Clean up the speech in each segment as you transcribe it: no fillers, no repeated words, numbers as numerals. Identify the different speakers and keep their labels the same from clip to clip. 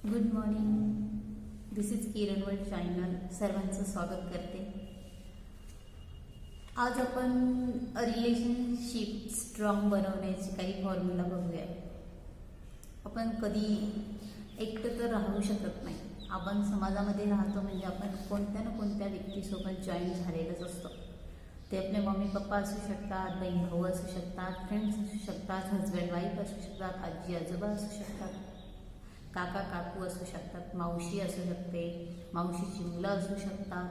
Speaker 1: Good morning. This is Kiran world channel. सर्वांचं स्वागत करते. आज आपण रिलेशनशिप स्ट्रॉंग बनवण्याचे काही फॉर्म्युला बघूया. आपण कधी एकटं तर राहू शकत नाही. आपण समाजामध्ये राहतो म्हणजे आपण कोणत्या ना कोणत्या व्यक्तीसोबत जॉईन झालेलंच असतं. ते आपले मम्मी पप्पा असू शकतात, बहीण भाऊ असू शकतात, फ्रेंड्स असू शकतात, हजबंड वाईफ असू शकतात, आजी आजोबा असू शकतात, काका काकू असू शकतात, मावशी असू शकते, मावशीची मुलं असू शकतात.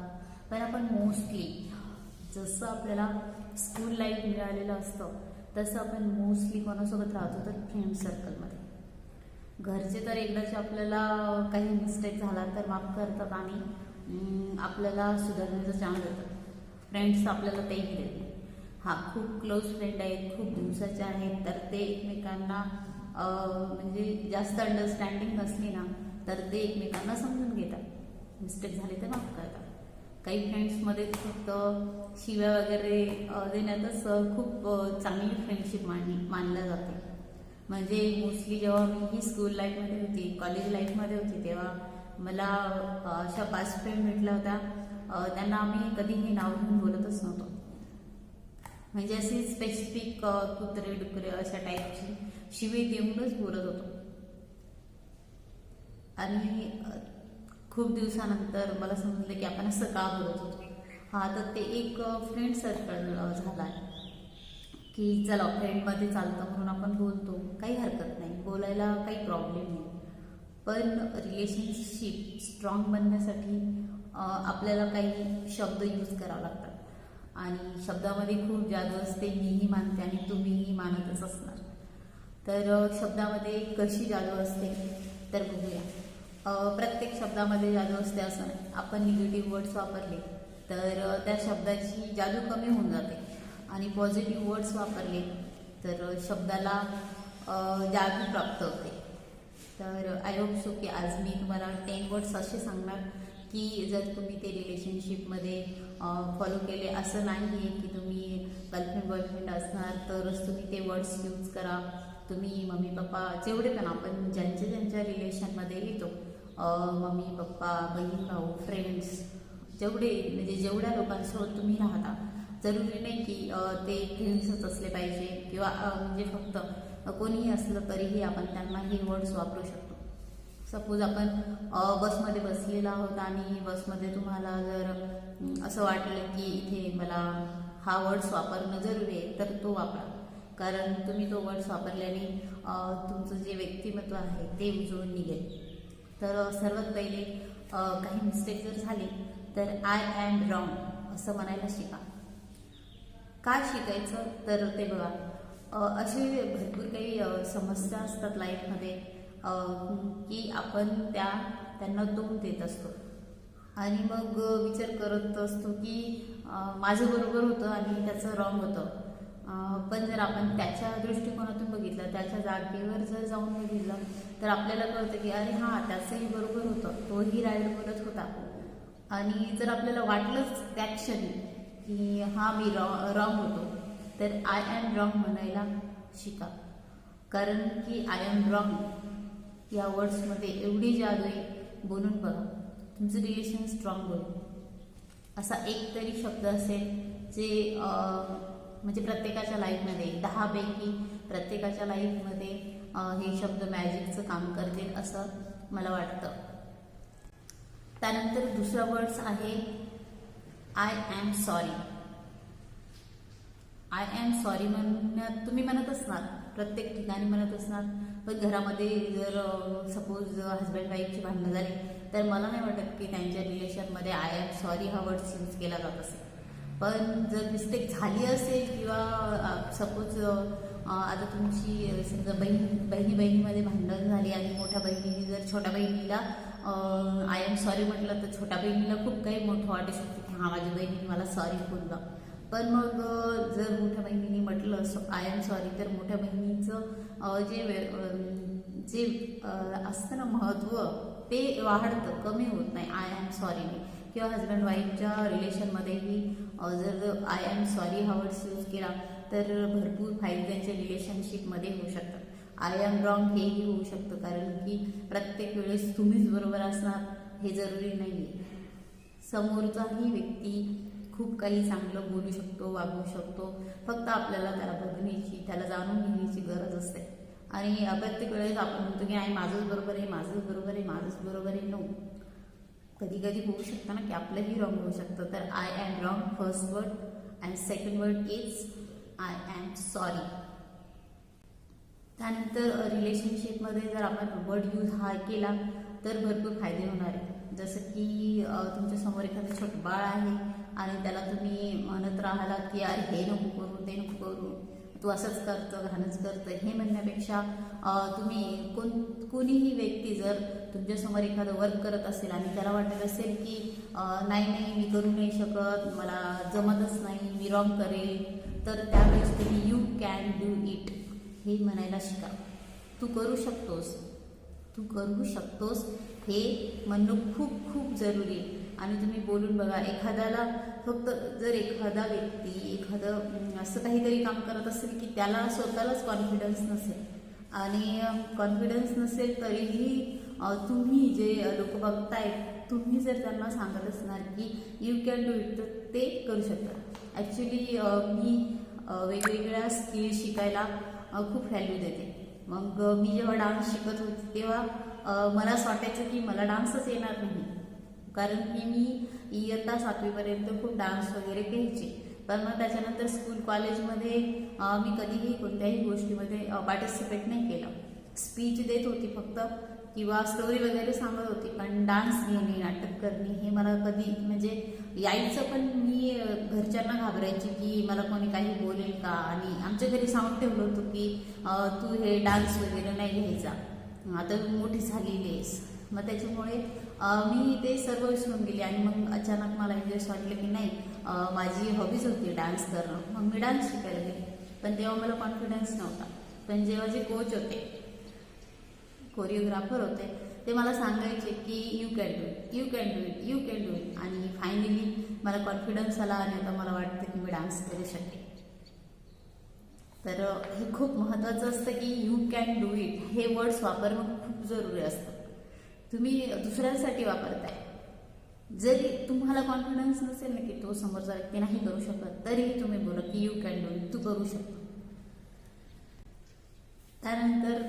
Speaker 1: पण आपण मोस्टली जसं आपल्याला स्कूल लाईफ मिळालेलं असतं तसं आपण मोस्टली कोणासोबत राहतो तर फ्रेंड सर्कलमध्ये. घरचे तर एकदाचे आपल्याला काही मिस्टेक झाला तर माफ करतात आणि आपल्याला सुधारण्याचं चान्स देतात. फ्रेंड्स आपल्याला तेही देतात. हां, खूप क्लोज फ्रेंड आहेत, खूप दिवसाचे आहेत, तर ते एकमेकांना म्हणजे जास्त अंडरस्टँडिंग नसली ना तर ते एकमेकांना समजून घेतात. मिस्टेक झाली तर माफ करतात. काही फ्रेंड्समध्ये फक्त शिव्या वगैरे देण्यातच खूप चांगली फ्रेंडशिप मानल्या जाते. म्हणजे मोस्टली जेव्हा मी स्कूल लाईफमध्ये होती, कॉलेज लाईफमध्ये होती, तेव्हा मला अशा 5 फ्रेंड भेटल्या होत्या. त्यांना आम्ही कधीही नाव घेऊन बोलतच नव्हतो. म्हणजे अशी स्पेसिफिक कुत्रे डुकरे अशा टाईपची शिवी देऊनच बोलत होतो. आणि खूप दिवसानंतर मला समजलं की आपण असं का बोलत होतो. हा, तर ते एक फ्रेंड सर्कल झाला आहे की चला फ्रेंडमध्ये चालतं म्हणून आपण बोलतो, काही हरकत नाही, बोलायला काही प्रॉब्लेम नाही. पण रिलेशनशिप स्ट्रॉंग बनण्यासाठी आपल्याला काही शब्द यूज करावे लागतात. आणि शब्दामध्ये खूप जादू असते. मीही मानते आणि तुम्हीही मानतच असणार. तर शब्दामध्ये कशी जादू असते तर बघूया. प्रत्येक शब्दामध्ये जादू असते असं नाही. आपण निगेटिव्ह वर्ड्स वापरले तर त्या शब्दाची जादू कमी होऊन जाते आणि पॉझिटिव्ह वर्ड्स वापरले तर शब्दाला जादू प्राप्त होते. तर आय होप सो की आज मी तुम्हाला 10 वर्ड्स असे सांगणार की जर तुम्ही ते रिलेशनशिपमध्ये फॉलो केले. असं नाही आहे की तुम्ही गर्लफ्रेंड बॉयफ्रेंड असणार तरच तुम्ही ते वर्ड्स यूज करा. तुम्ही मम्मी पप्पा जेवढे पण आपण ज्यांच्या रिलेशनमध्ये येतो, मम्मी पप्पा, बहीण भाऊ, फ्रेंड्स, जेवढे म्हणजे जेवढ्या लोकांसोबत तुम्ही राहता, जरुरी नाही की ते फ्रेंड्सच असले पाहिजे किंवा म्हणजे फक्त कोणीही असलं तरीही आपण त्यांना हे वर्ड्स वापरू शकतो. सपोज आपण बसमध्ये बसलेला आहोत आणि बसमध्ये तुम्हाला जर असं वाटलं की इथे मला हा वर्ड्स वापरणं जरुरी आहे तर तो वापरा. कारण तुम्ही तो वर्ड्स वापरल्याने तुमचं जे व्यक्तिमत्व आहे ते उजळून निघेल. तर सर्वात पहिले काही मिस्टेक जर झाली तर आय एम रॉंग असं म्हणायला शिका. का शिकायचं तर ते बघा, असे भरपूर काही समस्या असतात लाईफमध्ये की आपण त्यांना तोंड देत असतो आणि मग विचार करत असतो की माझं बरोबर होतं आणि त्याचं रॉंग होतं. पण जर आपण त्याच्या दृष्टिकोनातून बघितलं, त्याच्या जागेवर जर जाऊन बघितलं तर आपल्याला कळतं की अरे हां, त्याचंही बरोबर होतं, तोही राईट बोलत होता. आणि जर आपल्याला वाटलंच त्या क्षणी की हां मी रॉंग होतो तर आय एम रॉंग म्हणायला शिका. कारण की आय एम रॉंग या वर्ड्समध्ये एवढी जादू आहे. बोलून बघा, तुमचं रिलेशन स्ट्रॉंग होईल. असा एक तरी शब्द असेल जे म्हणजे प्रत्येकाच्या लाईफमध्ये 10 पैकी प्रत्येकाच्या लाईफमध्ये हे शब्द मॅजिकचं काम करतील असं मला वाटतं. त्यानंतर दुसरा वर्ड्स आहे I am sorry. I am sorry म्हणण्यात तुम्ही म्हणत असणार, प्रत्येक ठिकाणी म्हणत असणार, पण घरामध्ये जर सपोज हजबंड वाईफची भांडणं झाली तर मला नाही वाटत की त्यांच्या रिलेशनमध्ये आय एम सॉरी हा वर्ड्स यूज केला जात असेल. पण जर मिस्टेक झाली असेल किंवा सपोज आता तुमची समजा बहिणीमध्ये भांडण झाली आणि मोठ्या बहिणीने जर छोट्या बहिणीला आय एम सॉरी म्हटलं तर छोट्या बहिणीला खूप काही मोठं वाटू शकतं की हां, माझ्या बहिणीने मला सॉरी बोललं. पण मग जर मोठ्या बहिणीने म्हटलं आय एम सॉरी तर मोठ्या बहिणीचं जे असतं ना महत्त्व ते वाढतं, कमी होत नाही आय एम सॉरीने. किंवा हजबंड वाईफच्या रिलेशनमध्येही जर आय एम सॉरी हा वर्ड्स यूज केला तर भरपूर फायदे त्यांच्या रिलेशनशिपमध्ये होऊ शकतात. आय एम रॉंग हेही होऊ शकतं, कारण की प्रत्येक वेळेस तुम्हीच बरोबर असणार हे जरुरी नाही आहे. समोरचाही व्यक्ती खूप काही चांगलं बोलू शकतो, वागू शकतो. फक्त आपल्याला त्याला बघण्याची, त्याला जाणून घेण्याची गरज असते. आणि प्रत्येक वेळेस आपण म्हणतो की नाही माझंच बरोबर आहे, माझंच बरोबर आहे, माझंच बरोबर आहे. नो, कधी कधी होऊ शकतं ना की आपलंही रॉंग होऊ शकतं. तर I am wrong first word, and second word is I am sorry. त्यानंतर रिलेशनशिपमध्ये जर आपण वर्ड यूज हा केला तर भरपूर फायदे होणार आहे. जसं की तुमच्यासमोर एखादं छोटं बाळ आहे आणि त्याला तुम्ही म्हणत राहिलात की यार हे नको करू, ते नको करू, तू असंच करतं, घाणच करतं, हे म्हणण्यापेक्षा तुम्ही कोणीही व्यक्ती जर तुमच्यासमोर एखादं वर्क करत असेल आणि त्याला वाटत असेल की नाही नाही मी करू नाही शकत, मला जमतच नाही, मी रॉंग करेल, तर त्यावेळेस तुम्ही यू कॅन डू इट हे म्हणायला शिका. तू करू शकतोस, तू करू शकतोस हे म्हणणं खूप खूप जरुरी आहे. आणि तुम्ही बोलून बघा एखाद्याला, फक्त जर एखादा व्यक्ती एखादं असं काहीतरी काम करत असेल की त्याला स्वतःलाच कॉन्फिडन्स नसेल आणि कॉन्फिडन्स नसेल तरीही तुम्ही जे लोक बघताय तुम्ही जर त्यांना सांगत असणार की यू कॅन डू इट, तर ते करू शकतात. ॲक्च्युली मी वेगवेगळ्या स्किल शिकायला खूप व्हॅल्यू देते. मग मी जेव्हा डान्स शिकत होते तेव्हा मला असं वाटायचं की मला डान्सच येणार नाही, कारण की मी इयत्ता 7वीपर्यंत खूप डान्स वगैरे घ्यायचे. पण मग त्याच्यानंतर स्कूल कॉलेजमध्ये मी कधीही कोणत्याही गोष्टीमध्ये पार्टिसिपेट नाही केलं. स्पीच देत होती फक्त किंवा स्टोरी वगैरे सांगत होती, पण डान्स घेणे, नाटक करणे हे मला कधी म्हणजे यायचं. पण मी घरच्यांना घाबरायची की मला कोणी काही बोलेल का, आणि आमच्या घरी सांगून ठेवलं होतं की तू हे डान्स वगैरे नाही घ्यायचा, आता तू मोठी झालेली आहेस. मग त्याच्यामुळे मी ते सर्व विसरून गेले आणि मग अचानक मला इंटरेस्ट वाटलं की नाही माझी हॉबीज होती डान्स करणं. मग मी डान्स शिकायला गेले, पण तेव्हा मला कॉन्फिडन्स नव्हता. पण जेव्हा जे कोच होते, कोरिओग्राफर होते, ते मला सांगायचे की you can do it, you can do it, you can do it. आणि फायनली मला कॉन्फिडन्स आला आणि आता मला वाटतं की मी डान्स करू शकते. तर हे खूप महत्त्वाचं असतं की यू कॅन डू इट हे वर्ड्स वापरणं खूप जरुरी असतं. तुम्ही दुसऱ्यांसाठी वापरताय, जरी तुम्हाला कॉन्फिडन्स नसेल ना की तो समोरचा व्यक्ती नाही करू शकत, तरीही तुम्ही बोला की यू कॅन डू इट, तू करू शकतो. त्यानंतर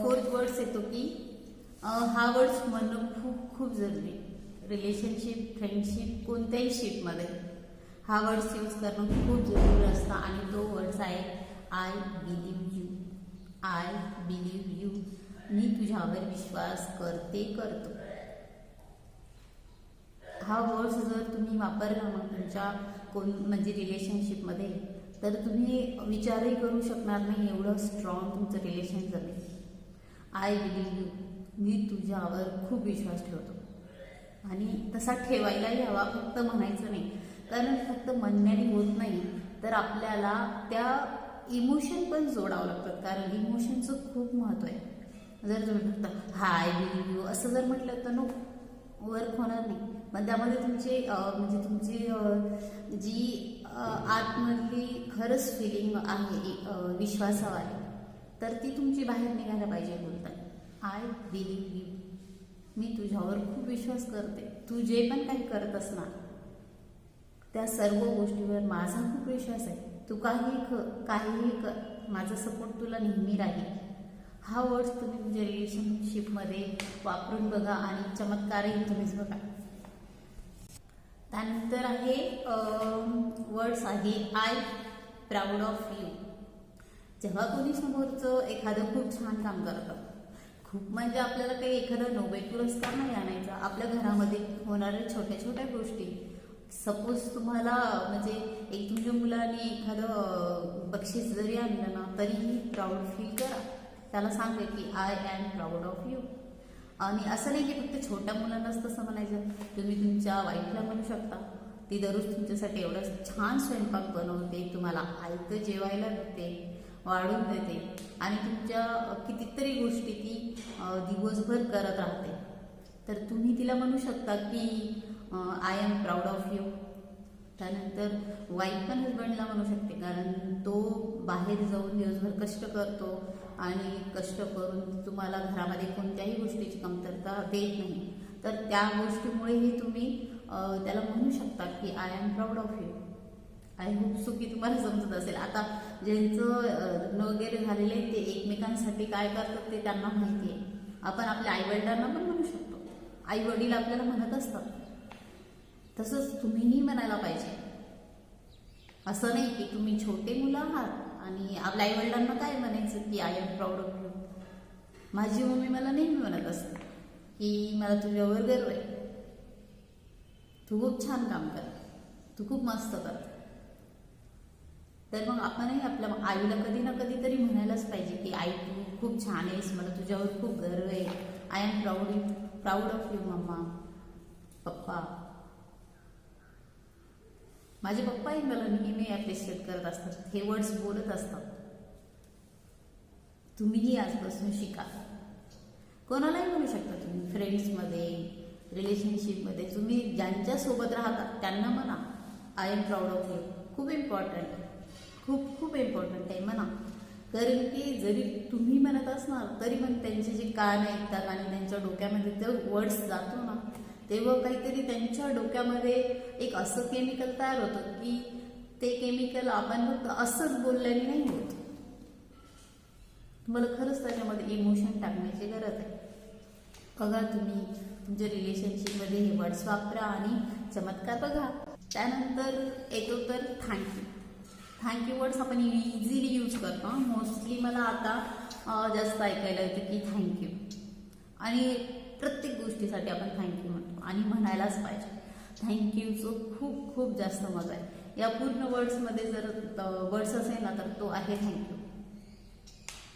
Speaker 1: फोर्थ वर्ड्स येतो की हा वर्ड्स म्हणणं खूप खूप जरुरी. रिलेशनशिप, फ्रेंडशिप, कोणत्याही शिपमध्ये हा वर्ड्स यूज करणं खूप जरुरी असतं. आणि तो वर्ड्स आहे I believe you. I believe you, मी तुझ्यावर विश्वास करतो. हा वर्ड्स जर तुम्ही वापरला मग तुमच्या म्हणजे रिलेशनशिपमध्ये, तर तुम्ही विचारही करू शकणार नाही एवढं स्ट्रॉंग तुमचं रिलेशन जमेल. आय बिलीव्ह यू, मी तुझ्यावर खूप विश्वास ठेवतो. आणि तसा ठेवायलाही हवा, फक्त म्हणायचं नाही, कारण फक्त म्हणण्याने होत नाही, तर आपल्याला त्या इमोशन पण जोडावं लागतात, कारण इमोशनचं खूप महत्त्व आहे. जर तुम्ही फक्त हाय बिलीव्ह यू असं जर म्हटलं तर नो, वर्क होणार नाही. पण त्यामध्ये तुमचे म्हणजे तुमची जी आतमधली खरंच फिलिंग आहे विश्वासावाली, तर ती तुमची बाहेर निघायला पाहिजे. बोलतात आय बिलीव्ह यू, मी तुझ्यावर खूप विश्वास करते. तू जे पण काही करत असणार त्या सर्व गोष्टीवर माझा खूप विश्वास आहे. तू काहीही कर, माझा सपोर्ट तुला नेहमी राहील. हा वर्ड्स तुम्ही तुमच्या रिलेशनशिपमध्ये वापरून बघा आणि चमत्कारही तुम्हीच बघा. त्यानंतर आहे वर्ड्स आहे आय प्राऊड ऑफ यू. जेव्हा कोणी समोरचं एखादं खूप छान काम करतं, खूप म्हणजे आपल्याला काही एखादा नोबेल पुरस्कार नाही आणायचा, आपल्या घरामध्ये होणाऱ्या छोट्या छोट्या गोष्टी, सपोज तुम्हाला म्हणजे एक तुमच्या मुलाने एखादं बक्षीस जरी आणलं ना तरीही प्राऊड फील करा. त्याला सांगा की I am proud of you. आणि असं नाही की फक्त छोट्या मुलांनाच तसं म्हणायचं, तुम्ही तुमच्या वाईफला म्हणू शकता. ती दररोज तुमच्यासाठी एवढं छान स्वयंपाक बनवते, तुम्हाला आयतं जेवायला देते, वाढून देते आणि तुमच्या कितीतरी गोष्टी ती दिवसभर करत राहते, तर तुम्ही तिला म्हणू शकता की I am proud of you. त्यानंतर वाईफ पण हजबंडला म्हणू शकते, कारण तो बाहेर जाऊन दिवसभर कष्ट करतो आणि कष्ट करून तुम्हाला घरामध्ये कोणत्याही गोष्टीची कमतरता देत नाही, तर त्या गोष्टीमुळेही तुम्ही त्याला म्हणू शकता की I am proud of you. I hope so की तुम्हाला समजत असेल. आता ज्यांचं लग्न वगैरे झालेले ते एकमेकांसाठी काय करतात ते त्यांना माहिती आहे. आपण आपल्या आईवडिलांना पण म्हणू शकतो, आई वडील आपल्याला म्हणत असतात, तसंच तुम्हीही म्हणायला पाहिजे. असं नाही की तुम्ही छोटे मुलं आहात आणि आपल्या आईवडिलांना काय म्हणायचं की I am proud of you. माझी मम्मी मला नेहमी म्हणत असते की मला तुझ्यावर गर्व आहे, तू खूप छान काम कर, तू खूप मस्त कर. तर मग आपणही आपल्या आईला कधी ना कधी तरी म्हणायलाच पाहिजे की आई तू खूप छान आहेस, मला तुझ्यावर खूप गर्व आहे, I am proud of you mamma, papa. माझे पप्पाही मला नेहमी ॲप्रिशिएट करत असतात, हे वर्ड्स बोलत असतात. तुम्हीही आजपासून शिका. कोणालाही म्हणू शकता तुम्ही, फ्रेंड्समध्ये, रिलेशनशिपमध्ये, तुम्ही ज्यांच्यासोबत राहता त्यांना म्हणा I am proud of you. खूप इम्पॉर्टंट, खूप खूप इम्पॉर्टंट आहे म्हणा. कारण की जरी तुम्ही म्हणत असणार तरी पण त्यांचे जे कान ऐकतात आणि त्यांच्या डोक्यामध्ये ते वर्ड्स जातो ना, तेव्हा काहीतरी त्यांच्या डोक्यामध्ये एक असं केमिकल तयार होतं की ते केमिकल आपण फक्त असंच बोलल्याने नाही होत. तुम्हाला खरंच त्याच्यामध्ये इमोशन टाकण्याची गरज आहे. बघा तुम्ही तुमच्या रिलेशनशिपमध्ये हे वर्ड्स वापरा आणि चमत्कार बघा. त्यानंतर येतो तर थँक्यू वर्ड्स आपण इझिली यूज करतो. मोस्टली मला आता जास्त ऐकायला येतं की थँक्यू, आणि प्रत्येक गोष्टीसाठी आपण थँक्यू म्हणतो आणि म्हणायलाच पाहिजे. थँक्यूचं खूप खूप जास्त मजा आहे. या पूर्ण वर्ड्समध्ये जर वर्ड्स असेल ना तर तो आहे थँक्यू.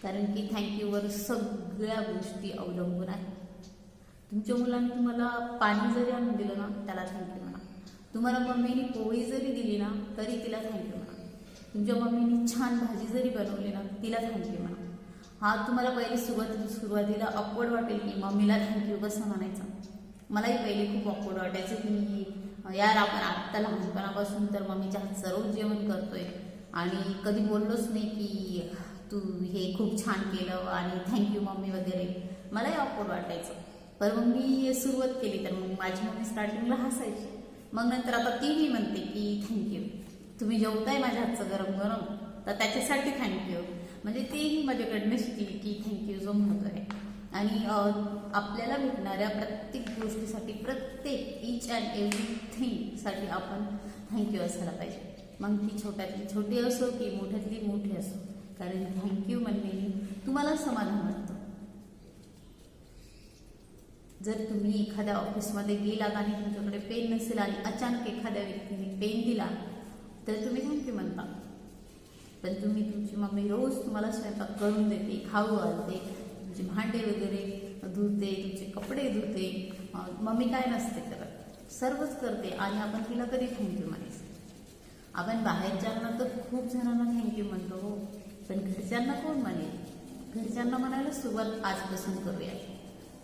Speaker 1: कारण की थँक्यूवर सगळ्या गोष्टी अवलंबून आहेत. तुमच्या मुलांनी तुम्हाला पाणी जरी आणून दिलं ना त्याला थँक्यू म्हणा. तुम्हाला मम्मीने पोळी जरी दिली ना तरी तिला थँक्यू म्हणा. तुमच्या मम्मीने छान भाजी जरी बनवली ना तिला थँक्यू म्हणा. हा तुम्हाला पहिले सुरुवातीला ऑकवर्ड वाटेल की मम्मीला थँक्यू कसं म्हणायचं. मलाही पहिले खूप ऑकवर्ड वाटायचं की यार आपण आत्ता लहानपणापासून तर मम्मीच्या हातचं रोज जेवण करतोय आणि कधी बोललोच नाही की तू हे खूप छान केलं आणि थँक्यू मम्मी वगैरे. मलाही ऑकवर्ड वाटायचं. पण मग मी सुरुवात केली तर मग माझी मम्मी स्टार्टिंगला हसायची. मग नंतर आता तीही म्हणते की थँक्यू, तुम्ही जेवताय माझ्या हातचं गरम गरम तर त्याच्यासाठी थँक्यू. म्हणजे तेही माझ्याकडनं शिकली की थँक्यू जो महत्त्व आहे. आणि आपल्याला भेटणाऱ्या प्रत्येक गोष्टीसाठी, प्रत्येक ईच अँड एव्हरीथिंगसाठी आपण थँक्यू असायला पाहिजे. मग ती छोट्यातली छोटी असो की मोठ्यातली मोठी असो. कारण थँक्यू म्हणणे तुम्हाला समाधान वाटतं. जर तुम्ही एखाद्या ऑफिसमध्ये गेलात आणि तुमच्याकडे पेन नसेल आणि अचानक एखाद्या व्यक्तीने पेन दिला तर तुम्ही थँक्यू म्हणता. पण तुमची मम्मी रोज तुम्हाला स्वयंपाक करून देते, खाऊ घालते, तुमचे भांडे वगैरे धुते, तुमचे कपडे धुते, मम्मी काय नसते करत, सर्वच करते आणि आपण तिला कधी थँक्यू म्हणायचं. आपण बाहेरच्यांना तर खूप जणांना थँक्यू म्हणतो हो, पण घरच्यांना कोण म्हणेल. घरच्यांना म्हणायला सुरुवात आजपासून करूया.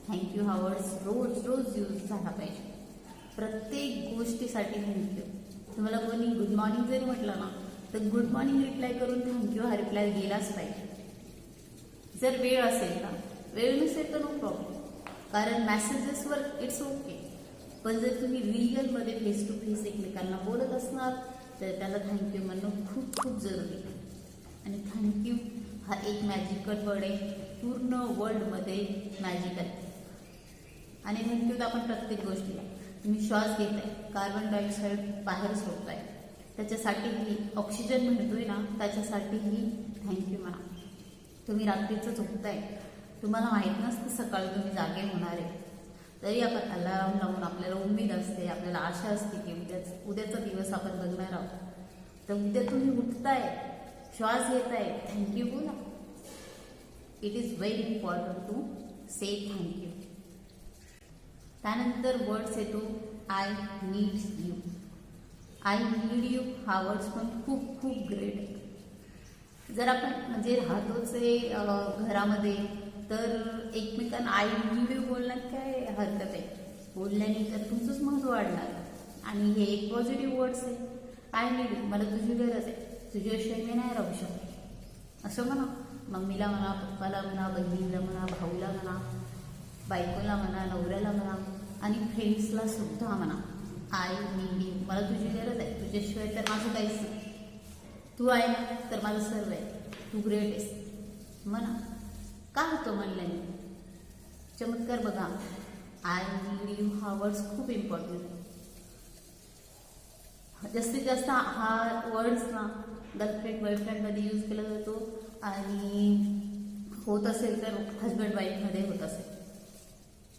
Speaker 1: थँक्यू हा वर्ड्स रोज रोज यूज झाला पाहिजे. प्रत्येक गोष्टीसाठी थँक्यू. तुम्हाला कोणी गुड मॉर्निंग जरी म्हटलं ना तर गुड मॉर्निंग रिप्लाय करून थँक्यू हा रिप्लाय गेलाच पाहिजे. जर वेळ असेल का, वेळ नसेल तर नो प्रॉब्लेम, कारण मॅसेजेसवर इट्स ओके. पण जर तुम्ही रिअलमध्ये फेस टू फेस एकमेकांना बोलत असणार तर त्याला थँक्यू म्हणणं खूप खूप जरुरी आहे. आणि थँक्यू हा एक मॅजिकल वर्ड आहे, पूर्ण वर्ल्डमध्ये मॅजिकल. आणि थँक्यू तर आपण प्रत्येक गोष्टीला, तुम्ही श्वास घेताय, कार्बन डायऑक्साईड बाहेर सोडताय, त्याच्यासाठीही ऑक्सिजन म्हणतोय ना त्याच्यासाठीही थँक्यू म्हणा. तुम्ही रात्रीचं झोपताय, तुम्हाला माहीत नसतं सकाळी तुम्ही जागे होणार आहे, तरी आपण अलार्म लावून आपल्याला उमेद असते, आपल्याला आशा असते की उद्याचा दिवस आपण बघणार आहोत. तर उद्या तुम्ही उठताय, श्वास घेताय, थँक्यू बोला. It is very important to say thank you. त्यानंतर वर्ड्स येतो I need you. I need you हा वर्ड्स पण खूप खूप ग्रेट आहे. जर आपण म्हणजे राहतोच आहे घरामध्ये तर एकमेकांना आय नीड यू बोलण्यात काय हरकत आहे. बोलल्याने तर तुमचंच महत्त्व वाढणार. आणि हे एक पॉझिटिव्ह वर्ड्स आहे. आय नीड यू, मला तुझी गरज आहे, तुझ्याशिवाय मी नाही राहू शकत असं म्हणा. मम्मीला म्हणा, पप्पाला म्हणा, बहिणीला म्हणा, भाऊला म्हणा, बायकोला म्हणा, नवऱ्याला म्हणा आणि फ्रेंड्सला सुद्धा म्हणा, आय नीड यू, मला तुझी गरज आहे, तुझ्याशिवाय तर माझं काहीच नाही, तू आहे ना तर माझं सर्व आहे, तू ग्रेट आहेस म्हणा. का होतो म्हणल्याने चमत्कार बघा. आय नीड यू हा वर्ड्स खूप इम्पॉर्टंट. जास्तीत जास्त हा वर्ड्स ना गर्लफ्रेंड बॉयफ्रेंडमध्ये यूज केला जातो आणि होत असेल तर हजबंड वाईफमध्ये होत असेल.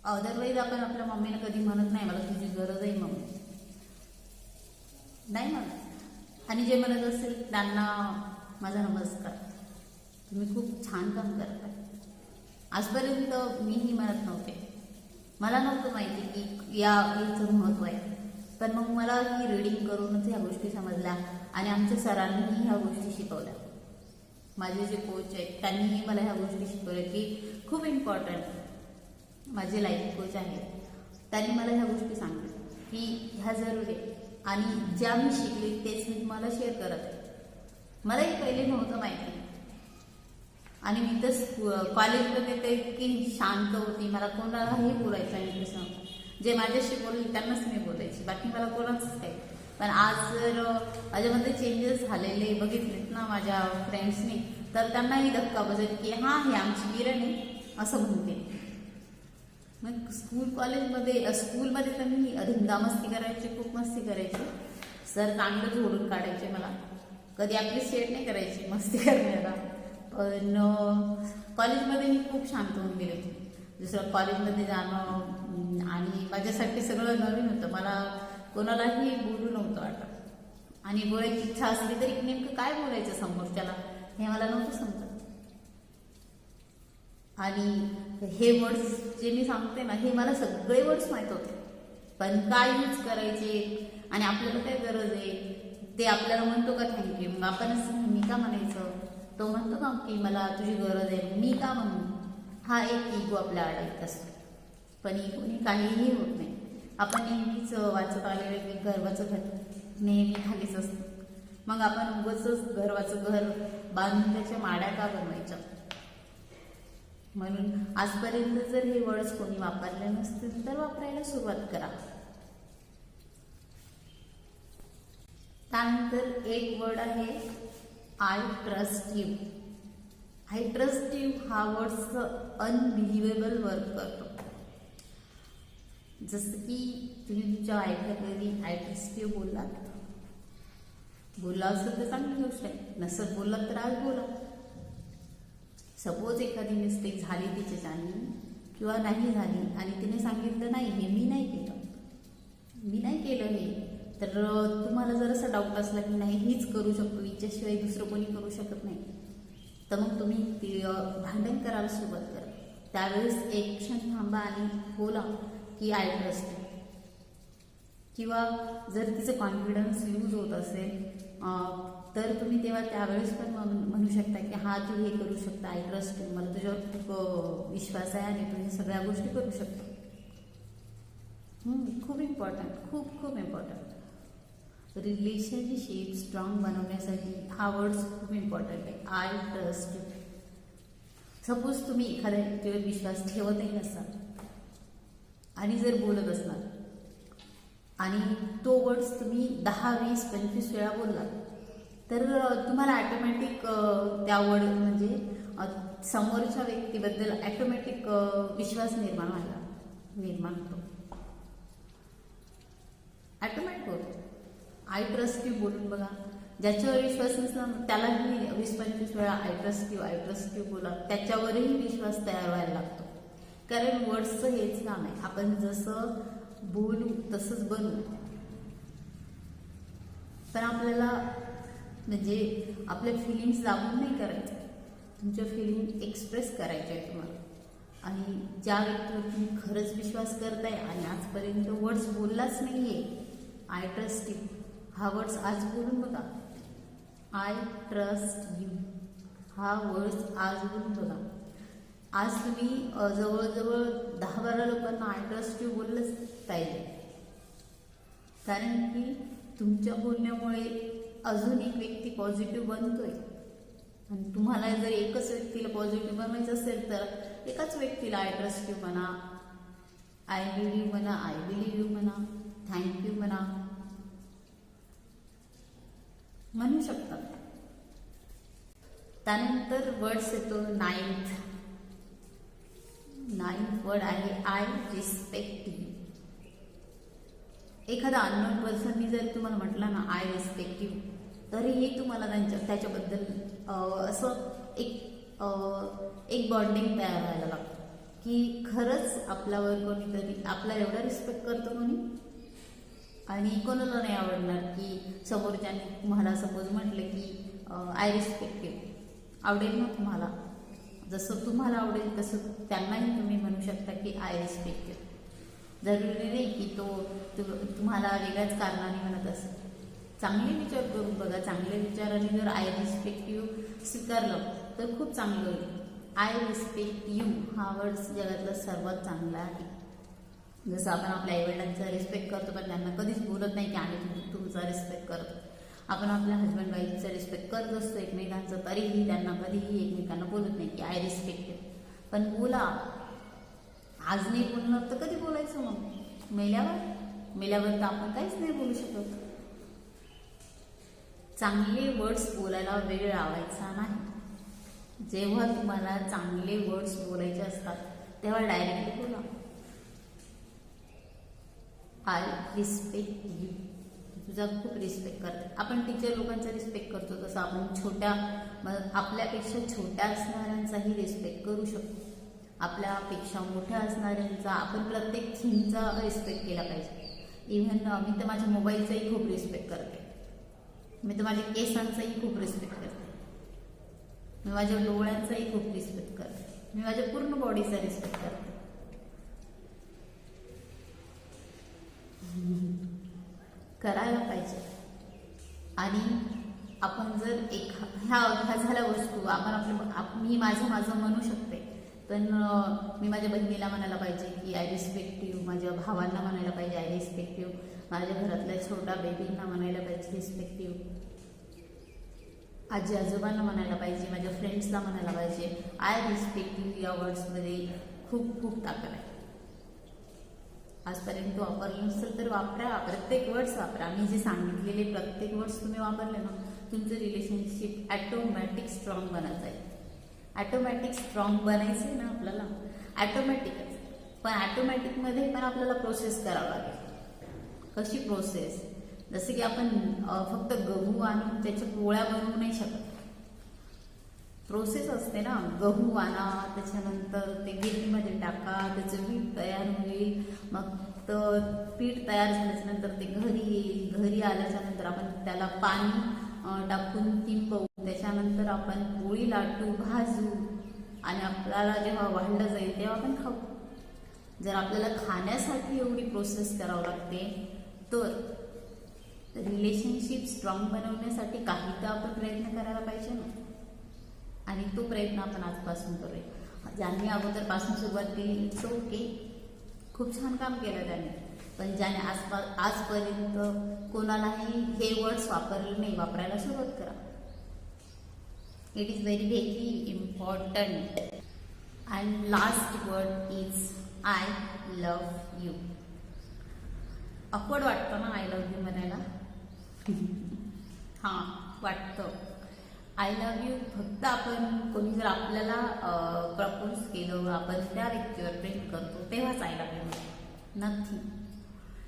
Speaker 1: अदरवाईज आपण आपल्या मम्मीला कधी म्हणत नाही मला तुझी गरज आहे मम्मी, नाही म्हणत. आणि जे म्हणत असेल त्यांना माझा नमस्कार, तुम्ही खूप छान काम करताय. आजपर्यंत मीही म्हणत नव्हते, मला नव्हतं माहिती की याचं महत्त्व आहे. पण मग मला ही रीडिंग करूनच ह्या गोष्टी समजल्या आणि आमच्या सरांनीही ह्या गोष्टी शिकवल्या. माझे जे कोच आहेत त्यांनीही मला ह्या गोष्टी शिकवल्या की खूप इम्पॉर्टंट. माझे लाईफ कोच आहेत, त्यांनी मला ह्या गोष्टी सांगितल्या की ह्या जरूर आहे आणि ज्या मी शिकले तेच मी तुम्हाला शेअर करत आहे. मलाही पहिले नव्हतं माहिती आणि मी तर कॉलेजमध्ये तर इतकी शांत होती, मला कोणालाही बोलायचं इंटरेस्ट नव्हता. जे माझ्याशी बोलले त्यांनाच मी बोलायची, बाकी मला कोणाचंच काही. पण आज जर माझ्यामध्ये चेंजेस झालेले बघितलेत ना माझ्या फ्रेंड्सनी, तर त्यांनाही धक्का बसेल की हां हे आमची किरण आहे असं म्हणते. मग स्कूलमध्ये तर मी अधिकदा मस्ती करायची, खूप मस्ती करायची. सर चांगलं झोडून काढायचे मला, कधी ॲप्रिशिएट नाही करायची मस्ती करण्याला. पण कॉलेजमध्ये मी खूप शांत होऊन गेले होते. दुसरं कॉलेजमध्ये जाणं आणि माझ्यासाठी सगळं नवीन होतं. मला कोणालाही बोलू नव्हतं वाटत आणि बोलायची इच्छा असली तरी नेमकं काय बोलायचं समोरच्याला हे मला नव्हतं समजत. आणि हे वर्ड्स जे मी सांगते ना हे मला सगळे वर्ड्स माहीत होते, पण काय यूज करायचे आणि आपल्याला काय गरज आहे ते आपल्याला म्हणतो का थँक्यू, मग आपणच मी का म्हणायचं. तो म्हणतो का की मला तुझी गरज आहे मी का म्हणू. हा एक इगो आपल्या अडकत असतो, पण इगोने काहीही होत नाही. आपण नेहमीच वाचत आलेलं की गर्वाचं घर नेहमी खालीच असतं. मग आपण उगाचच गर्वाचं घर बांधून त्याच्या माड्या का बनवायच्या. म्हणून आजपर्यंत जर हे वर्ड्स कोणी वापरले नसतील तर वापरायला सुरुवात करा. त्यानंतर एक वर्ड आहे I trust you. I trust you हा वर्ड्स अनबिलिव्हेबल वर्क करतो. जसं की तुम्ही तुमच्या आईला कधी आय ट्रस्ट यू बोलला असेल तर चांगली गोष्ट आहे, नसत बोलला तर आज बोला. सपोज एखादी मिस्टेक झाली तिच्याच्याने किंवा नाही झाली आणि तिने सांगितलं नाही हे मी नाही केलं हे, तर तुम्हाला जर असा डाऊट असला की नाही हीच करू शकतो, हिच्याशिवाय दुसरं कोणी करू शकत नाही, तर मग तुम्ही भांडण करायला सुरुवात करा. त्यावेळेस एक क्षण थांबा आणि बोला की आय ट्रस्ट यू. किंवा जर तिचं कॉन्फिडन्स लूज होत असेल तर तुम्ही तेव्हा त्यावेळेस पण म्हणू शकता की हा तू हे करू शकता, आय ट्रस्ट यू, मला तुझ्यावर खूप विश्वास आहे आणि तू हे सगळ्या गोष्टी करू शकतो. खूप इम्पॉर्टंट, खूप इम्पॉर्टंट. रिलेशनशिप स्ट्रॉंग बनवण्यासाठी हा वर्ड्स खूप इम्पॉर्टंट आहे, आय ट्रस्ट यू. सपोज तुम्ही एखाद्या व्यक्तीवर विश्वास ठेवतही नसाल आणि जर बोलत असणार आणि तो वर्ड्स तुम्ही 10, 20, 25 वेळा बोललात तर तुम्हाला ॲटोमॅटिक त्या वर्ड म्हणजे समोरच्या व्यक्तीबद्दल ॲटोमॅटिक विश्वास निर्माण होतो, ॲटोमॅटिक होतो. आय ट्रस्ट यू बोलून बघा. ज्याच्यावर विश्वास नसला त्यालाही 20-25 वेळा आय ट्रस्ट यू बोला, त्याच्यावरही विश्वास तयार व्हायला लागतो. कारण वर्ड्सचं हेच काम आहे, आपण जसं बोलू तसंच बनवू. पण आपल्याला म्हणजे आपल्या फिलिंग्स दाबून नाही करायचं, तुमच्या फिलिंग एक्सप्रेस करायच्या आहे तुम्हाला. आणि ज्या व्यक्तीवर तुम्ही खरंच विश्वास करताय आणि आजपर्यंत वर्ड्स बोललाच नाही आहे आय ट्रस्ट यू हा वर्ड्स आज बोलून बघा. आय ट्रस्ट यू हा वर्ड्स आज बोलून बघा. आज तुम्ही जवळजवळ 10-12 लोकांना आय ट्रस्ट यू बोललंच पाहिजे, कारण की तुमच्या बोलण्यामुळे अजून एक व्यक्ती पॉझिटिव्ह बनतोय. आणि तुम्हाला जर एकच व्यक्तीला पॉझिटिव्ह बनवायचं असेल तर एकाच व्यक्तीला आय ट्रस्ट यू म्हणा, आय बिलीव्ह म्हणा, आय बिलीव्ह यू म्हणा, थँक्यू म्हणू शकता. त्यानंतर वर्ड्स येतो नाईन्थ वर्ड आहे आय रिस्पेक्ट यू. एखादा अननोन पर्सननी जर तुम्हाला म्हटलं ना आय रिस्पेक्ट यू, तरीही तुम्हाला त्याच्याबद्दल असं एक बॉन्डिंग तयार व्हायला लागतं की खरंच आपल्यावर कोणीतरी आपला एवढा रिस्पेक्ट करतो म्हणे. आणि कोणाला नाही आवडणार की समोरच्याने तुम्हाला सपोज म्हटलं की आय रिस्पेक्ट यू, आवडेल ना तुम्हाला. जसं तुम्हाला आवडेल तसं त्यांनाही तुम्ही म्हणू शकता की आय रिस्पेक्ट यू. जरुरी नाही की तो तुम्हाला वेगळ्याच कारणाने म्हणत असेल. चांगले विचार करून बघा. चांगल्या विचाराने जर आय रिस्पेक्ट यू स्वीकारलं तर खूप चांगलं होईल. आय रिस्पेक्ट यू हा वर्ड जगातला सर्वात चांगला आहे. जसं आपण आपल्या आईवडिलांचा रिस्पेक्ट करतो पण त्यांना कधीच बोलत नाही की आम्ही तुमचा रिस्पेक्ट करतो. आपण आपल्या हजबंड वाईफचा रिस्पेक्ट करत असतो एकमेकांचा, तरीही त्यांना कधीही एकमेकांना बोलत नाही की आय रिस्पेक्ट यू. पण बोला. आज नाही बोलणार तर कधी बोलायचं मग? मेल्यावर तर आपण काहीच नाही बोलू शकत. चांगले वर्ड्स बोलायला वेळ लावायचा नाही. जेव्हा तुम्हाला चांगले वर्ड्स बोलायचे असतात तेव्हा डायरेक्टली बोला. I respect you. तुझा खूप रिस्पेक्ट करते. आपण टीचर लोकांचा रिस्पेक्ट करतो तसं आपण आपल्यापेक्षा छोट्या असणाऱ्यांचाही रिस्पेक्ट करू शकतो. आपल्यापेक्षा मोठ्या असणाऱ्यांचा आपण प्रत्येक थिंगचा रिस्पेक्ट केला पाहिजे. इव्हन मी तर माझ्या मोबाईलचाही खूप रिस्पेक्ट करते. मी तर माझ्या केसांचाही खूप रिस्पेक्ट करते. मी माझ्या डोळ्यांचाही खूप रिस्पेक्ट करते. मी माझ्या पूर्ण बॉडीचा रिस्पेक्ट करते. करायला पाहिजे. आणि आपण जर ह्या झाल्या वस्तू आपण मी माझं म्हणू शकते, पण मी माझ्या बहिणीला म्हणायला पाहिजे की आय रिस्पेक्ट यू. माझ्या भावांना म्हणायला पाहिजे आय रिस्पेक्ट यू. माझ्या घरातल्या छोट्या बेबींना म्हणायला पाहिजे रिस्पेक्ट यू. आजी आजोबांना म्हणायला पाहिजे, माझ्या फ्रेंड्सला म्हणायला पाहिजे आय रिस्पेक्ट यू. या वर्ड्समध्ये खूप खूप ताकद आहे. आजपर्यंत वापरलं नसेल तर वापरा. प्रत्येक वर्ड्स वापरा. मी जे सांगितलेले प्रत्येक वर्ड्स तुम्ही वापरले ना, तुमचं रिलेशनशिप ॲटोमॅटिक स्ट्रॉंग बनत जाईल. ॲटोमॅटिक स्ट्रॉंग बनायचं आहे ना आपल्याला, ॲटोमॅटिकच. पण ॲटोमॅटिकमध्ये पण आपल्याला प्रोसेस करावं लागेल. कशी प्रोसेस? जसं की आपण फक्त गहू आणून त्याच्या पोळ्या बनवू नाही शकत. प्रोसेस असते ना. गहू आणा, त्याच्यानंतर ते गिरणीमध्ये टाका, त्याचं पीठ तयार होईल. मग तर पीठ तयार झाल्याच्यानंतर ते घरी येईल. घरी आल्याच्यानंतर आपण त्याला पाणी टाकून तिंबवू. त्याच्यानंतर आपण पोळी लाटू, भाजू आणि आपल्याला जेव्हा वाढलं जाईल तेव्हा आपण खाऊ. जर आपल्याला खाण्यासाठी एवढी प्रोसेस करावं लागते तर रिलेशनशिप स्ट्रॉंग बनवण्यासाठी काही तर आपण प्रयत्न करायला पाहिजे ना. आणि तो प्रयत्न आपण आजपासून करूया. ज्यांनी अगोदरपासून सुरुवात केली इट्स ओके, खूप छान काम केलं त्याने. पण ज्याने आजपर्यंत कोणालाही हे वर्ड्स वापरले नाही, वापरायला सुरुवात करा. It is very very important. And last word is I love you. Awkward वाटतं ना आय लव्ह यू म्हणायला? हां, वाटतं. आय लव्ह यू फक्त आपण कोणी जर आपल्याला प्रपोज केलं, आपण त्या व्यक्तीवर प्रेम करतो तेव्हाच आय लव्ह यू म्हणतो. Nothing.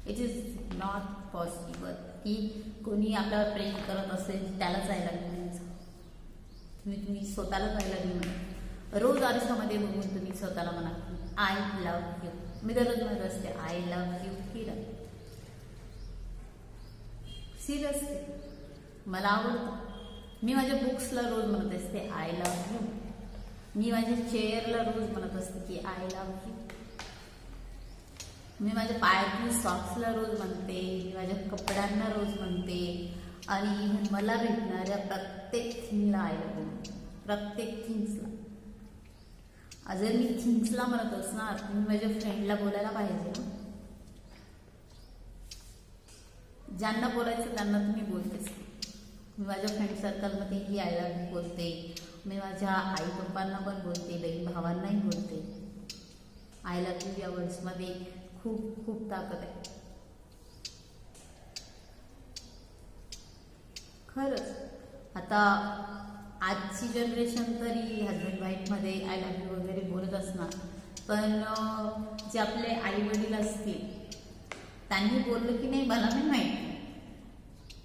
Speaker 1: It is not possible की कोणी आपल्यावर प्रेम करत असेल त्यालाच आय लव्ह यू म्हणायचं. तुम्ही स्वतःलाच आय लव्ह यू म्हणा. रोज आरशामध्ये बघून तुम्ही स्वतःला म्हणा आय लव्ह यू. मी दररोज म्हणत असते I love you Kiran. Seriously मला आवडतं. मी माझ्या बुक्सला रोज म्हणत असते आय लव्ह यू. मी माझ्या चेअरला रोज म्हणत असते की आय लव्ह यू. मी माझ्या पायातील सॉक्सला रोज म्हणते. मी माझ्या कपड्यांना रोज म्हणते. आणि इव्हन मला भेटणाऱ्या प्रत्येक थिंगला आय लव्ह यू. प्रत्येक थिंग्सला. जर मी थिंग्सला म्हणत असणार तर मी माझ्या फ्रेंडला बोलायला पाहिजे ना. ज्यांना बोलायचं त्यांना तुम्ही बोलतेच. मी माझ्या फ्रेंड सर्कलमध्येही आय लव्ह यू बोलते, मी माझ्या आई पप्पांना पण बोलते, बहीण भावांनाही बोलते. आय लव्ह यू या वर्ड्समध्ये खूप खूप ताकद आहे खरंच. आता आजची जनरेशन तरी हजबंड वाईफमध्ये आय लव्ह यू वगैरे बोलत असणार, पण जे आपले आई वडील असतील त्यांनी बोललं की नाही मला नाही माहिती,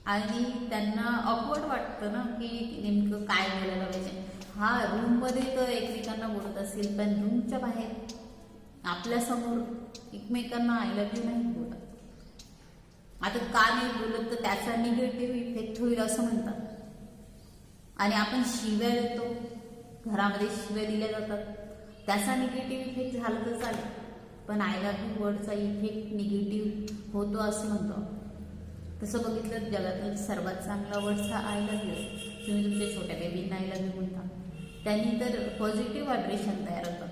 Speaker 1: आणि त्यांना ऑकवर्ड वाटतं ना की नेमकं काय बोलायला पाहिजे. हा रूममध्ये तर एकमेकांना बोलत असेल, पण रूमच्या बाहेर आपल्यासमोर एकमेकांना आय लव्ह यू नाही बोलत. आता का नाही बोलत तर त्याचा निगेटिव्ह इफेक्ट होईल असं म्हणतात. आणि आपण शिव्या देतो, घरामध्ये शिव्या दिल्या जातात, त्याचा निगेटिव्ह इफेक्ट झाला तर चालेल, पण आय लव्ह यू वर्डचा इफेक्ट निगेटिव्ह होतो असं म्हणतो. तसं बघितलं जगातील सर्वात चांगला वर्ड्स हा आय लव्ह यू. तुम्ही तुमच्या छोट्या बेबींना आय लव्ह यू म्हणता, त्यांनी तर पॉझिटिव्ह व्हायब्रेशन तयार होतं.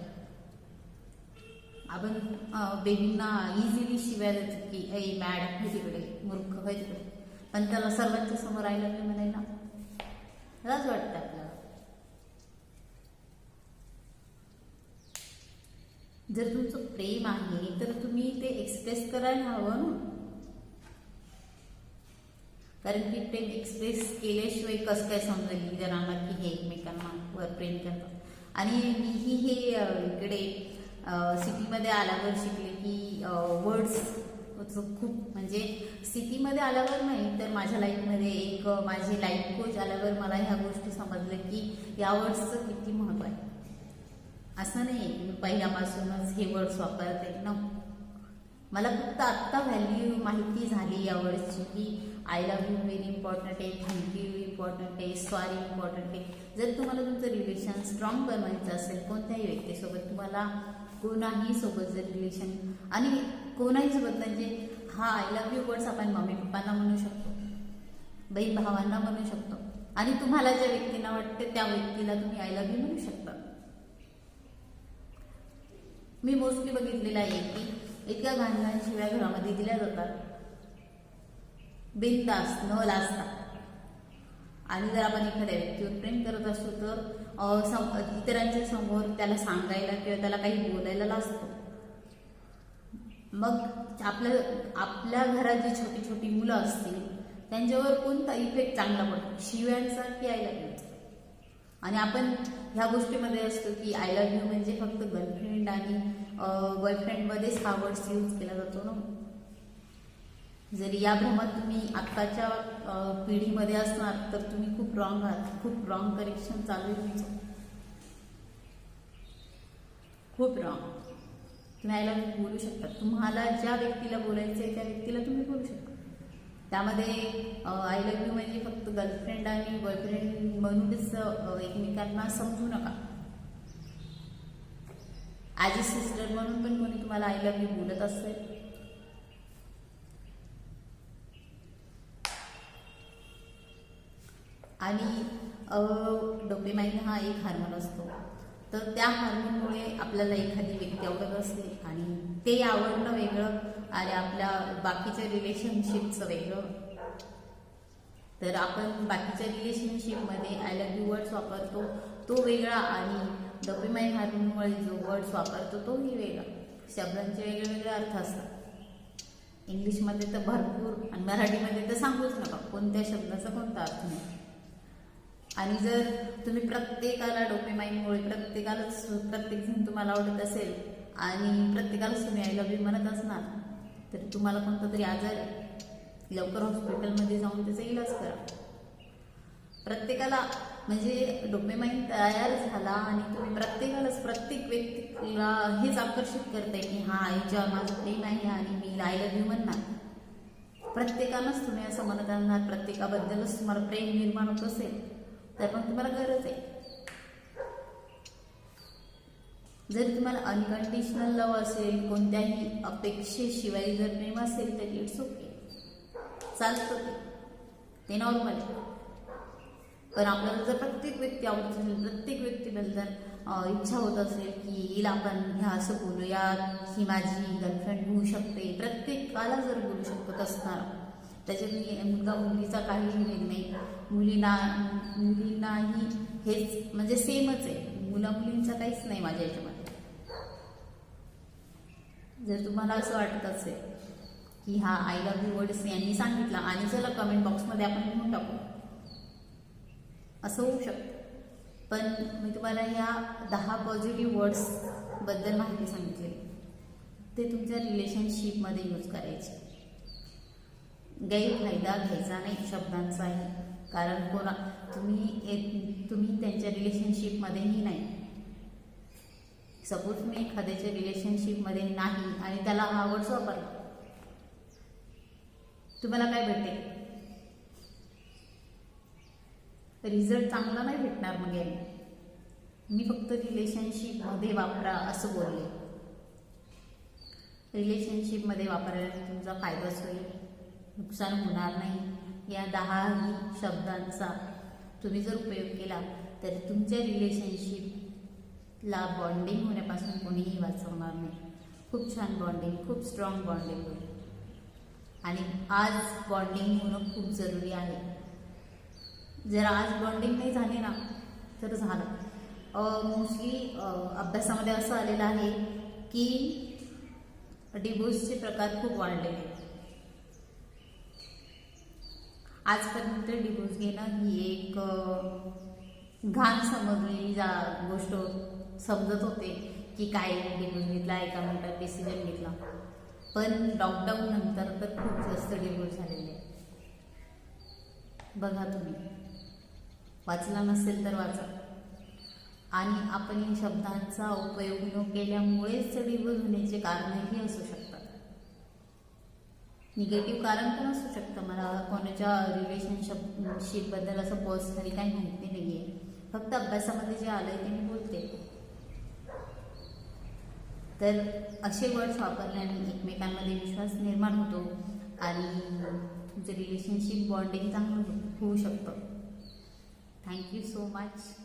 Speaker 1: आपण बेबींना इझिली शिव्या देतो की ऐ मॅड आहे तिकडे, मूर्ख आहे तिकडे, पण त्याला सर्वांच्या समोर आय लव्ह यू म्हणायला लाज वाटतं आपल्याला. जर तुमचं प्रेम आहे तर तुम्ही ते एक्सप्रेस करायला हवं ना, कारण की प्रेम एक्सप्रेस केल्याशिवाय कसं काय समजेल जणांना की हे एकमेकांना वर प्रेम करतात. आणि मीही हे इकडे सिटीमध्ये आल्यावर शिकले की वर्ड्स खूप, म्हणजे सिटीमध्ये आल्यावर नाही तर माझ्या लाईफमध्ये एक माझी लाईफ कोच आल्यावर मला ह्या गोष्टी समजल्या की या वर्ड्सचं किती महत्त्व आहे. असं नाही की मी पहिल्यापासूनच हे वर्ड्स वापरते ना, मला फक्त आत्ता व्हॅल्यू माहिती झाली या वर्ड्सची की I love you very important आहे, थँक्यू इम्पॉर्टंट आहे, सॉरी इम्पॉर्टंट आहे. जर तुम्हाला तुमचं रिलेशन स्ट्रॉंग बनवायचं असेल कोणत्याही व्यक्तीसोबत, तुम्हाला कोणाही सोबत जर रिलेशन, आणि कोणाही सोबत म्हणजे हा आय लव्ह यू वर्ड्स आपण मम्मी पप्पांना म्हणू शकतो, बहीण भावांना म्हणू शकतो, आणि तुम्हाला ज्या व्यक्तींना वाटते त्या व्यक्तीला तुम्ही आय लव्ह यू म्हणू शकता. मी मोस्टली बघितलेलं आहे की इतक्या घाण घाण शिव्या घरामध्ये दिल्या जातात बिनधास्त न लाजता. आणि जर आपण एखाद्या व्यक्तीवर प्रेम करत असतो तर इतरांच्या समोर त्याला सांगायला किंवा त्याला काही बोलायला लाजतो. मग आपल्या घरात जी छोटी छोटी मुलं असतील त्यांच्यावर कोणता इफेक्ट चांगला पडतो, शिव्यांचा की आय लव्ह यूचा? आणि आपण ह्या गोष्टीमध्ये असतो की आय लव्ह यू म्हणजे फक्त गर्लफ्रेंड आणि बॉयफ्रेंडमध्येच हा वर्ड्स यूज केला जातो ना. जरी या भ्रमात तुम्ही आत्ताच्या पिढीमध्ये असणार तर तुम्ही खूप रॉंग आहात, खूप रॉंग करेक्शन चालू आहे तुमचं, खूप रॉंग. तुम्ही आय लव्ह यू बोलू शकता, तुम्हाला ज्या व्यक्तीला बोलायचं आहे त्या व्यक्तीला तुम्ही बोलू शकता. त्यामध्ये आय लव्ह यू म्हणजे फक्त गर्लफ्रेंड आणि बॉयफ्रेंड म्हणूनच एकमेकांना समजू नका. ॲज अ सिस्टर म्हणून पण कोणी तुम्हाला आय लव्ह यू बोलत असेल आणि डोपामाइन हा एक हार्मोन असतो, तर त्या हार्मोनमुळे आपल्याला एखादी व्यक्ती आवडत असते आणि ते आवडणं वेगळं आणि आपल्या बाकीच्या रिलेशनशिपचं वेगळं. तर आपण बाकीच्या रिलेशनशिपमध्ये आय लव्ह यू वर्ड्स वापरतो तो वेगळा आणि डोपामाइन हार्मोनमुळे जो वर्ड्स वापरतो तोही वेगळा. शब्दांचे वेगळे वेगळे अर्थ असतात. इंग्लिशमध्ये तर भरपूर आणि मराठीमध्ये तर सांगूच नका कोणत्या शब्दाचा कोणता अर्थ नाही. आणि जर तुम्ही प्रत्येकाला डोपामाइनमुळे प्रत्येकजण तुम्हाला आवडत असेल आणि प्रत्येकालाच तुम्ही आय लव्ह यू म्हणत असणार तर तुम्हाला कोणता तरी आजार आहे, लवकर हॉस्पिटलमध्ये जाऊन त्याचा इलाज करा. प्रत्येकाला म्हणजे डोपामाइन तयार झाला आणि तुम्ही प्रत्येक व्यक्तीला हेच आकर्षित करताय की हा आईच्यावर माझं प्रेम आहे आणि मी आय लव्ह यू म्हणणार. प्रत्येकानंच तुम्ही असं म्हणत असणार, प्रत्येकाबद्दलच तुम्हाला प्रेम निर्माण होत असेल तर पण तुम्हाला गरज आहे. जर तुम्हाला अनकंडिशनल लव असेल, कोणत्याही अपेक्षेशिवाय जर प्रेम असेल तर इट्स ओके, चालतं, ते नॉर्मल आहे. पण आपल्याला जर प्रत्येक व्यक्ती आवडत असेल, प्रत्येक व्यक्तीबद्दल इच्छा होत असेल की हिला आपण ह्या असं बोलूया, ही माझी गर्लफ्रेंड होऊ शकते, प्रत्येकाला जर बोलू शकत असणार त्याच्यात मुलगा मुलीचा काहीही भेद नाही. मुलींनाही हेच म्हणजे सेमच आहे, मुला मुलींचा काहीच नाही माझ्या याच्यामध्ये. जर तुम्हाला असं वाटत असेल की हा आय लव्ह यू वर्ड्स यांनी सांगितला आणि चला कमेंट बॉक्समध्ये आपण लिहून टाकू, असं होऊ शकतं. पण मी तुम्हाला या 10 पॉझिटिव्ह वर्ड्सबद्दल माहिती सांगितली, ते तुमच्या रिलेशनशिपमध्ये यूज करायचे. गैरफायदा घ्यायचा नाही शब्दांचाही, कारण तुम्ही त्यांच्या रिलेशनशिपमध्येही नाही. सपोज मी एखाद्याच्या रिलेशनशिपमध्ये नाही आणि त्याला हा वर्ड्स वापरला, तुम्हाला काय भेटेल? रिझल्ट चांगला नाही भेटणार. मग मी फक्त रिलेशनशिपमध्ये वापरा असं बोलले. रिलेशनशिपमध्ये वापरायला तुमचा फायदाच होईल, नुकसान होणार नाही. या 10ही शब्दांचा तुम्ही जर उपयोग केला तर तुमच्या रिलेशनशिपला बॉन्डिंग होण्यापासून कोणीही वाचवणार नाही. खूप छान बॉन्डिंग, खूप स्ट्रॉंग बॉन्डिंग होईल. आणि आज बॉन्डिंग होणं खूप जरुरी आहे. जर आज बॉन्डिंग नाही झाली ना तर झालं. मोस्टली अभ्यासामध्ये असं आलेलं आहे की डिवोर्सचे प्रकार खूप वाढलेले आहेत. आजपर्यंत डिवोर्स घेणं ही एक घाण समजलेली गोष्ट समजत होते की काय डिवोर्स घेतला, एका मिनिटात डिसिजन घेतला. पण लॉकडाऊन नंतर तर खूप जास्त डिवोर्स झालेले आहे. बघा, तुम्ही वाचला नसेल तर वाचा. आणि आपण या शब्दांचा उपयोग न केल्यामुळेच डिवोर्स होण्याचे कारणही असू शकतात. निगेटिव्ह कारण पण असू शकतं. मला कोणाच्या रिलेशनशिपबद्दल असं पर्सनली काही माहिती नाही आहे, फक्त अभ्यासामध्ये जे आलं आहे ते मी बोलते. तर असे वर्ड्स वापरल्याने एकमेकांमध्ये विश्वास निर्माण होतो आणि तुमचं रिलेशनशिप बॉन्डिंग चांगलं होऊ शकतं. Thank you so much.